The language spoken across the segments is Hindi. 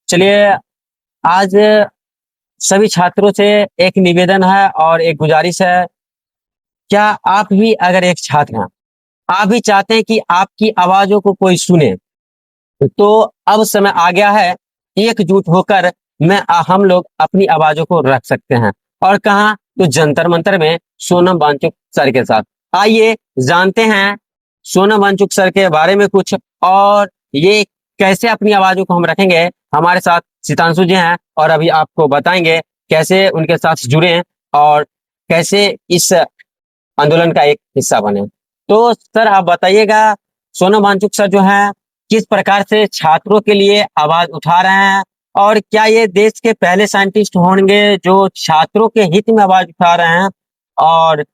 चलिए, आज सभी छात्रों से एक निवेदन है और एक गुजारिश है। क्या आप भी अगर एक छात्र हैं, आप भी चाहते हैं कि आपकी आवाज़ों को कोई सुने, तो अब समय आ गया है, एकजुट होकर हम लोग अपनी आवाज़ों को रख सकते हैं। और कहाँ? तो जंतर मंतर में सोनम वांगचुक सर के साथ। आइए जानते हैं सोनम वांगचुक सर के बारे में कुछ, और ये कैसे अपनी आवाज़ों को हम रखेंगे। हमारे साथ सितांशु जी हैं और अभी आपको बताएंगे कैसे उनके साथ जुड़े और कैसे इस आंदोलन का एक हिस्सा बने। तो सर आप बताइएगा, सोनम वांगचुक सर जो हैं किस प्रकार से छात्रों के लिए आवाज उठा रहे हैं, और क्या ये देश के पहले साइंटिस्ट होंगे जो छात्रों के हित में आवाज उठा रहे हैं। और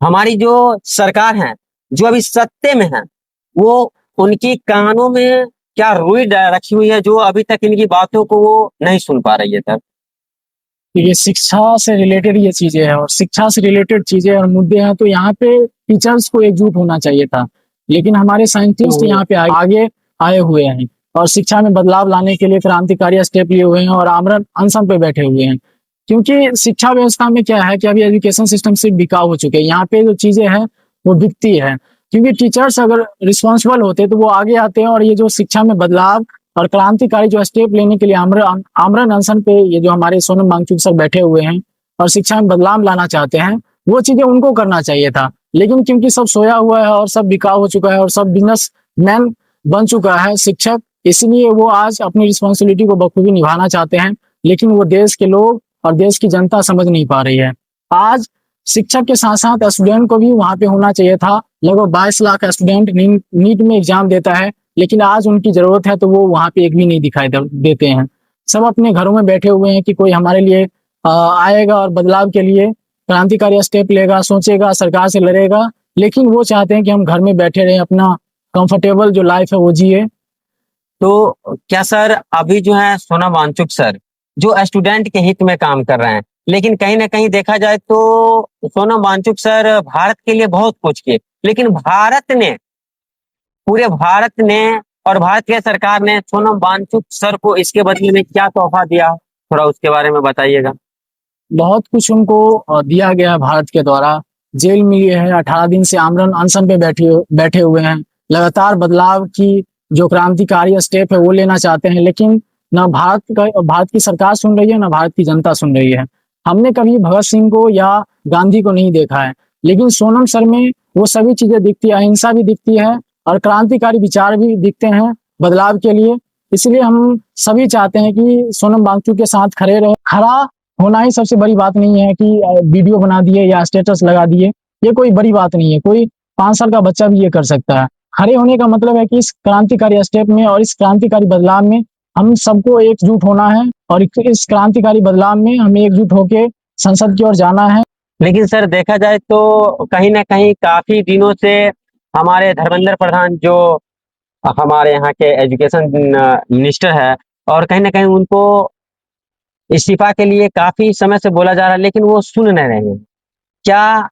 हमारी जो सरकार है, जो अभी सत्ते में है, वो उनकी कानों में क्या रुई रखी हुई है जो अभी तक इनकी बातों को वो नहीं सुन पा रही है सर। ये शिक्षा से रिलेटेड ये चीजें हैं और शिक्षा से रिलेटेड चीजें और मुद्दे हैं, तो यहाँ पे टीचर्स को एकजुट होना चाहिए था, लेकिन हमारे साइंटिस्ट यहाँ पे आगे आए हुए हैं और शिक्षा में बदलाव लाने के लिए क्रांतिकारी स्टेप लिए हुए हैं और आमरण अनशन पे बैठे हुए हैं। क्योंकि शिक्षा व्यवस्था में क्या है कि अभी एजुकेशन सिस्टम से बिकाऊ हो चुके हैं। यहाँ पे जो चीजें हैं वो बिकती है, क्योंकि टीचर्स अगर रिस्पॉन्सिबल होते तो वो आगे आते हैं और ये जो शिक्षा में बदलाव और क्रांतिकारी जो स्टेप लेने के लिए आमरण अनशन पे ये जो हमारे सोनम वांगचुक सर बैठे हुए हैं और शिक्षा में बदलाव लाना चाहते हैं, वो चीजें उनको करना चाहिए था। लेकिन क्योंकि सब सोया हुआ है और सब बिकाऊ हो चुका है और सब बिजनेस मैन बन चुका है शिक्षक, इसलिए वो आज अपनी रिस्पॉन्सिबिलिटी को बखूबी निभाना चाहते हैं, लेकिन वो देश के लोग और देश की जनता समझ नहीं पा रही है। आज शिक्षक के साथ साथ स्टूडेंट को भी वहां पे होना चाहिए था। लगभग 22 लाख स्टूडेंट नीट में एग्जाम देता है, लेकिन आज उनकी जरूरत है तो वो वहां पे एक भी नहीं दिखाई देते हैं। सब अपने घरों में बैठे हुए हैं कि कोई हमारे लिए आएगा और बदलाव के लिए क्रांतिकारी स्टेप लेगा, सोचेगा, सरकार से लड़ेगा, लेकिन वो चाहते हैं कि हम घर में बैठे रहें, अपना कंफर्टेबल जो लाइफ है वो जिए। तो क्या सर अभी जो है सोनम वांगचुक सर जो स्टूडेंट के हित में काम कर रहे हैं, लेकिन कहीं ना कहीं देखा जाए तो सोनम वांगचुक सर भारत के लिए बहुत कुछ किए, लेकिन पूरे भारत ने और भारत की सरकार ने सोनम वांगचुक सर को इसके बदले में क्या तोहफा दिया, थोड़ा उसके बारे में बताइएगा। बहुत कुछ उनको दिया गया है भारत के द्वारा। जेल में ये है, 18 दिन से आमरण अनशन पे बैठे हुए हैं। लगातार बदलाव की जो क्रांतिकारी स्टेप है वो लेना चाहते हैं, लेकिन न भारत की सरकार सुन रही है, न भारत की जनता सुन रही है। हमने कभी भगत सिंह को या गांधी को नहीं देखा है, लेकिन सोनम सर में वो सभी चीजें दिखती है, अहिंसा भी दिखती है और क्रांतिकारी विचार भी दिखते हैं बदलाव के लिए। इसलिए हम सभी चाहते हैं कि सोनम वांगचुक के साथ खड़े रहे। खड़ा होना ही सबसे बड़ी बात नहीं है कि वीडियो बना दिए या स्टेटस लगा दिए, ये कोई बड़ी बात नहीं है। कोई 5 साल का बच्चा भी ये कर सकता है। खड़े होने का मतलब है कि इस क्रांतिकारी स्टेप में और इस क्रांतिकारी बदलाव में हम सबको एकजुट होना है और इस क्रांतिकारी बदलाव में हमें एकजुट होकर संसद की ओर जाना है। लेकिन सर देखा जाए तो कहीं ना कहीं काफी दिनों से हमारे धर्मेंद्र प्रधान जो हमारे यहाँ के एजुकेशन मिनिस्टर है, और कहीं ना कहीं उनको इस्तीफा के लिए काफी समय से बोला जा रहा है, लेकिन वो सुन नहीं रहे हैं। क्या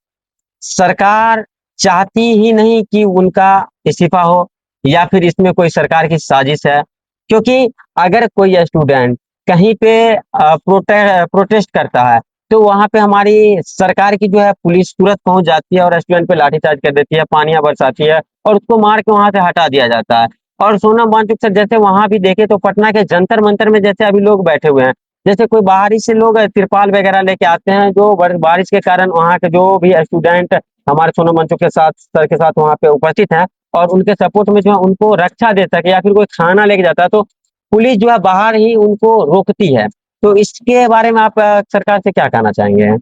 सरकार चाहती ही नहीं कि उनका इस्तीफा हो, या फिर इसमें कोई सरकार की साजिश है? क्योंकि अगर कोई स्टूडेंट कहीं पे प्रोटेस्ट करता है, तो वहां पे हमारी सरकार की जो है पुलिस तुरंत पहुंच जाती है और स्टूडेंट पे लाठीचार्ज कर देती है, पानियां बरसाती है और उसको मार के वहां से हटा दिया जाता है। और सोनम वांगचुक सर जैसे वहां भी देखे तो पटना के जंतर मंतर में जैसे अभी लोग बैठे हुए हैं, जैसे कोई बाहरी से लोग तिरपाल वगैरह लेके आते हैं, जो बारिश के कारण वहाँ के जो भी स्टूडेंट हमारे सोनम वांगचुक के साथ सर के साथ वहाँ पे उपस्थित हैं और उनके सपोर्ट में जो है उनको रक्षा दे सके, या फिर कोई खाना लेके जाता है तो पुलिस जो है बाहर ही उनको रोकती है। तो इसके बारे में आप सरकार से क्या कहना चाहेंगे?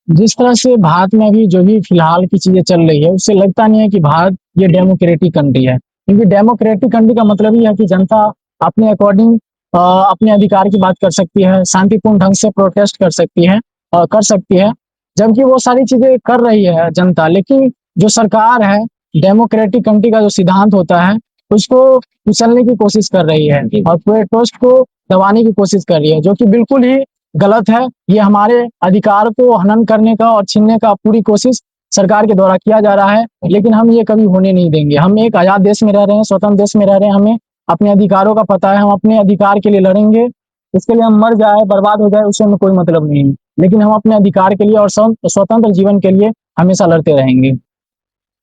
जिस तरह से भारत में अभी जो भी फिलहाल की चीजें चल रही है, उससे लगता नहीं है कि भारत ये डेमोक्रेटिक कंट्री है। क्योंकि डेमोक्रेटिक कंट्री का मतलब ही है कि जनता अपने अकॉर्डिंग अपने अधिकार की बात कर सकती है, शांतिपूर्ण ढंग से प्रोटेस्ट कर सकती है, जबकि वो सारी चीजें कर रही है जनता। लेकिन जो सरकार है, डेमोक्रेटिक कंट्री का जो सिद्धांत होता है उसको कुचलने की कोशिश कर रही है और प्रोटेस्ट को दबाने की कोशिश कर रही है, जो कि बिल्कुल ही गलत है। ये हमारे अधिकार को हनन करने का और छीनने का पूरी कोशिश सरकार के द्वारा किया जा रहा है, लेकिन हम ये कभी होने नहीं देंगे। हम एक आजाद देश में रह रहे हैं, स्वतंत्र देश में रह रहे हैं, हमें अपने अधिकारों का पता है, हम अपने अधिकार के लिए लड़ेंगे। इसके लिए हम मर जाए, बर्बाद हो जाए, उससे हमें कोई मतलब नहीं है, लेकिन हम अपने अधिकार के लिए और स्वतंत्र जीवन के लिए हमेशा लड़ते रहेंगे।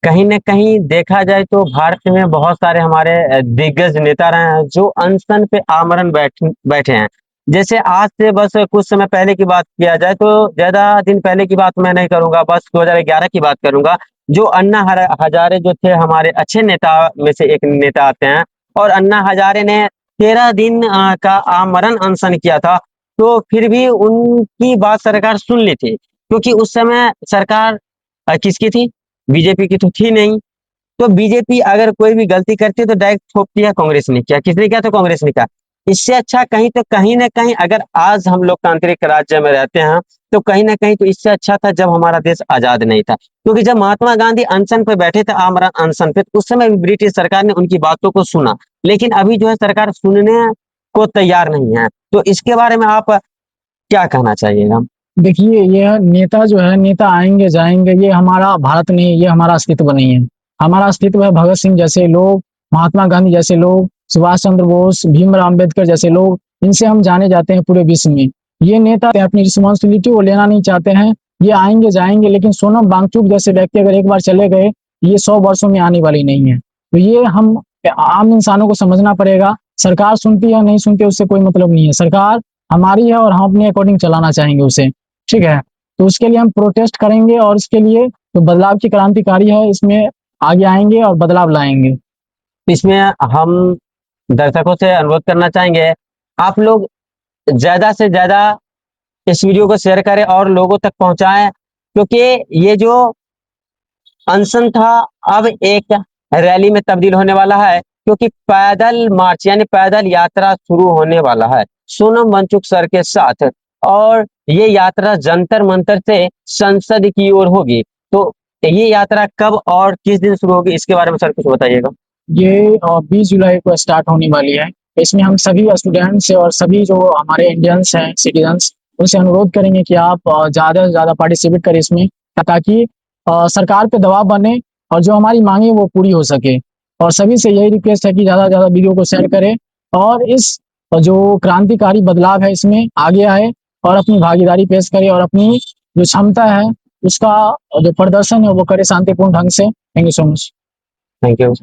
कहीं न कहीं देखा जाए तो भारत में बहुत सारे हमारे दिग्गज नेता रहे हैं जो अनशन पे आमरण बैठे हैं। जैसे आज से बस कुछ समय पहले की बात किया जाए तो ज़्यादा दिन पहले की बात मैं नहीं करूँगा, बस 2011 की बात करूँगा। जो अन्ना हज़ारे जो थे हमारे अच्छे नेता में से एक नेता आते हैं और अन्ना हज़ारे ने 13 दिन का आमरण अनशन किया था। तो फिर भी उनकी बात सरकार सुन ली थी, क्योंकि उस समय सरकार किसकी थी? बीजेपी की तो थी नहीं। तो बीजेपी अगर कोई भी गलती करती है तो डायरेक्ट थोपती है कांग्रेस ने किया, किसने किया तो कांग्रेस ने किया। इससे अच्छा कहीं तो कहीं न कहीं अगर आज हम लोकतांत्रिक राज्य में रहते हैं, तो कहीं न कहीं तो इससे अच्छा था जब हमारा देश आज़ाद नहीं था। क्योंकि जब महात्मा गांधी अनशन पे बैठे थे, आमरण अनशन पे, तो उस समय भी ब्रिटिश सरकार ने उनकी बातों को सुना। लेकिन अभी जो है सरकार सुनने को तैयार नहीं है। तो इसके बारे में आप क्या कहना चाहिएगा? देखिए, यह नेता जो है, नेता आएंगे जाएंगे, ये हमारा भारत नहीं है, ये हमारा अस्तित्व नहीं है। हमारा अस्तित्व है भगत सिंह जैसे लोग, महात्मा गांधी जैसे लोग, सुभाष चंद्र बोस, भीमराव अम्बेडकर जैसे लोग, इनसे हम जाने जाते हैं पूरे विश्व में। ये नेता अपनी रिस्पॉन्सिबिलिटी को लेना नहीं चाहते हैं, ये आएंगे जाएंगे, लेकिन सोनम वांगचुक जैसे व्यक्ति अगर एक बार चले गए, ये 100 वर्षों में आने वाली नहीं है। तो ये हम आम इंसानों को समझना पड़ेगा। सरकार सुनती है नहीं सुनती उससे कोई मतलब नहीं है, सरकार हमारी है और हम अपने अकॉर्डिंग चलाना चाहेंगे उसे। ठीक है, तो उसके लिए हम प्रोटेस्ट करेंगे और इसके लिए तो बदलाव की क्रांतिकारी है, इसमें आगे आएंगे और बदलाव लाएंगे। इसमें हम दर्शकों से अनुरोध करना चाहेंगे, आप लोग ज़्यादा से ज़्यादा इस वीडियो को शेयर करें और लोगों तक पहुँचाएँ, क्योंकि ये जो अनशन था अब एक रैली में तब्दील होने वाला है, क्योंकि पैदल मार्च यानी पैदल यात्रा शुरू होने वाला है सोनम वांगचुक सर के साथ, और ये यात्रा जंतर मंतर से संसद की ओर होगी। तो ये यात्रा कब और किस दिन शुरू होगी, इसके बारे में सर कुछ बताइएगा? ये 20 जुलाई को स्टार्ट होने वाली है। इसमें हम सभी स्टूडेंट्स और सभी जो हमारे इंडियंस हैं, सिटीजन्स, उनसे अनुरोध करेंगे कि आप ज़्यादा से ज़्यादा पार्टिसिपेट करें इसमें, ताकि सरकार पे दबाव बने और जो हमारी मांगे वो पूरी हो सके। और सभी से यही रिक्वेस्ट है कि ज़्यादा से ज़्यादा वीडियो को शेयर करें और इस जो क्रांतिकारी बदलाव है इसमें आगे आए और अपनी भागीदारी पेश करे और अपनी जो क्षमता है उसका जो प्रदर्शन है वो करे शांतिपूर्ण ढंग से। Thank you so much. Thank you.